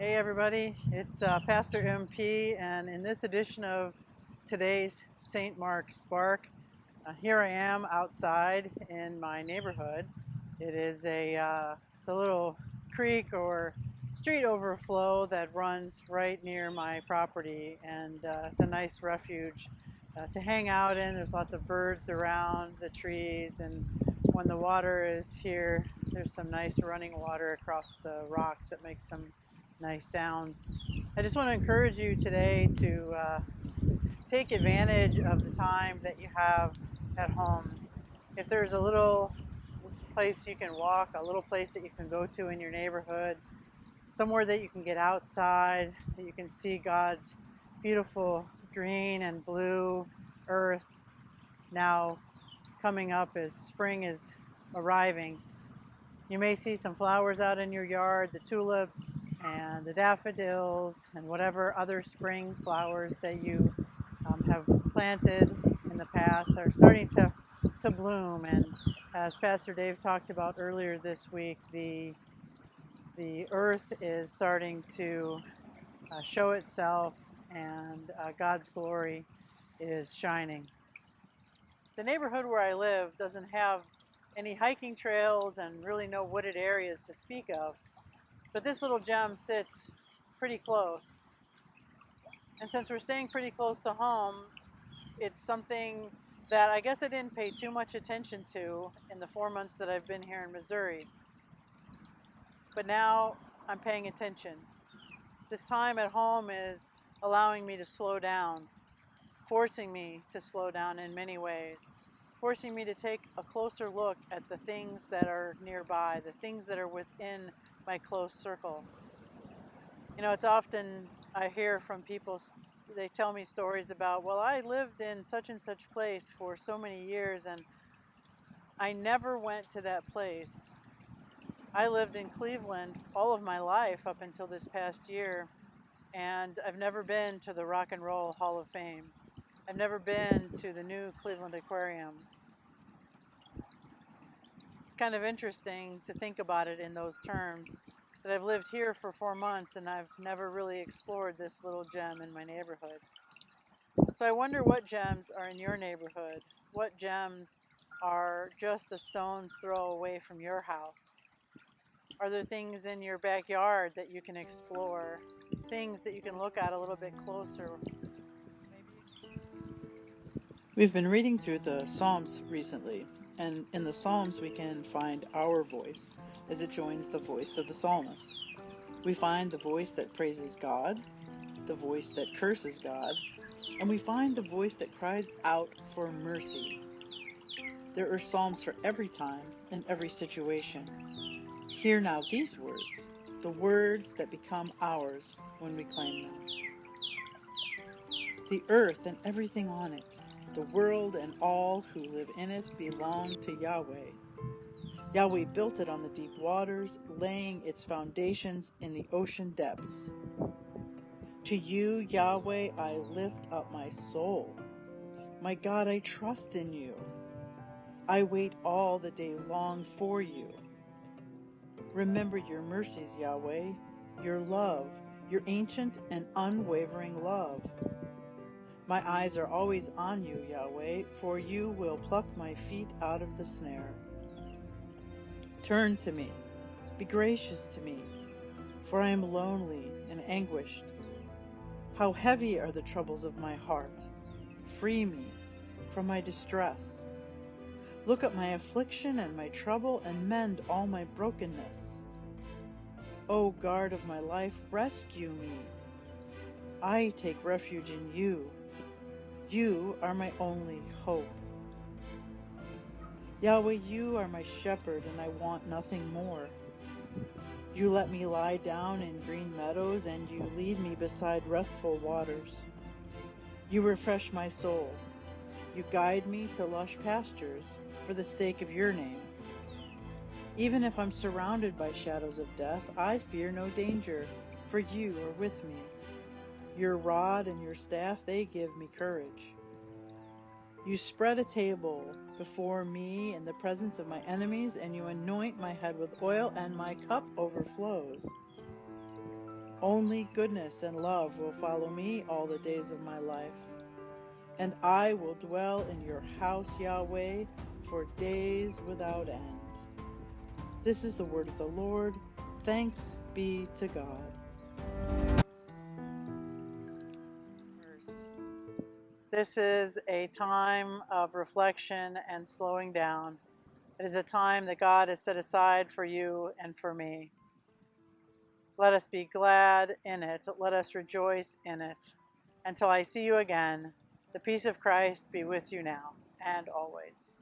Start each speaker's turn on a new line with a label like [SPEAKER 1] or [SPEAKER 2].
[SPEAKER 1] Hey everybody, it's Pastor MP, and in this edition of today's St. Mark Spark, here I am outside in my neighborhood. It's a little creek or street overflow that runs right near my property, and it's a nice refuge to hang out in. There's lots of birds around the trees, and when the water is here, there's some nice running water across the rocks that makes some nice sounds. I just want to encourage you today to take advantage of the time that you have at home. If there's a little place you can walk, a little place that you can go to in your neighborhood, somewhere that you can get outside, that you can see God's beautiful green and blue earth now coming up as spring is arriving. You may see some flowers out in your yard, the tulips and the daffodils and whatever other spring flowers that you have planted in the past are starting to bloom. And as Pastor Dave talked about earlier this week, the earth is starting to show itself, and God's glory is shining. The neighborhood where I live doesn't have any hiking trails and really no wooded areas to speak of, but this little gem sits pretty close. And since we're staying pretty close to home, it's something that I guess I didn't pay too much attention to in the 4 months that I've been here in Missouri. But now I'm paying attention. This time at home is allowing me to slow down, forcing me to slow down in many ways, forcing me to take a closer look at the things that are nearby, the things that are within my close circle. You know, it's often I hear from people, they tell me stories about, well, I lived in such and such place for so many years and I never went to that place. I lived in Cleveland all of my life up until this past year, and I've never been to the Rock and Roll Hall of Fame. I've never been to the new Cleveland Aquarium. It's kind of interesting to think about it in those terms, that I've lived here for 4 months and I've never really explored this little gem in my neighborhood. So I wonder what gems are in your neighborhood. What gems are just a stone's throw away from your house? Are there things in your backyard that you can explore? Things that you can look at a little bit closer?
[SPEAKER 2] We've been reading through the Psalms recently, and in the Psalms we can find our voice as it joins the voice of the psalmist. We find the voice that praises God, the voice that curses God, and we find the voice that cries out for mercy. There are psalms for every time and every situation. Hear now these words, the words that become ours when we claim them. The earth and everything on it, the world and all who live in it belong to Yahweh. Yahweh built it on the deep waters, laying its foundations in the ocean depths. To you, Yahweh, I lift up my soul. My God, I trust in you. I wait all the day long for you. Remember your mercies, Yahweh, your love, your ancient and unwavering love. My eyes are always on you, Yahweh, for you will pluck my feet out of the snare. Turn to me, be gracious to me, for I am lonely and anguished. How heavy are the troubles of my heart. Free me from my distress. Look at my affliction and my trouble and mend all my brokenness. O guard of my life, rescue me. I take refuge in you. You are my only hope. Yahweh, you are my shepherd, and I want nothing more. You let me lie down in green meadows, and you lead me beside restful waters. You refresh my soul. You guide me to lush pastures for the sake of your name. Even if I'm surrounded by shadows of death, I fear no danger, for you are with me. Your rod and your staff, they give me courage. You spread a table before me in the presence of my enemies, and you anoint my head with oil, and my cup overflows. Only goodness and love will follow me all the days of my life, and I will dwell in your house, Yahweh, for days without end. This is the word of the Lord. Thanks be to God.
[SPEAKER 1] This is a time of reflection and slowing down. It is a time that God has set aside for you and for me. Let us be glad in it. Let us rejoice in it. Until I see you again, the peace of Christ be with you now and always.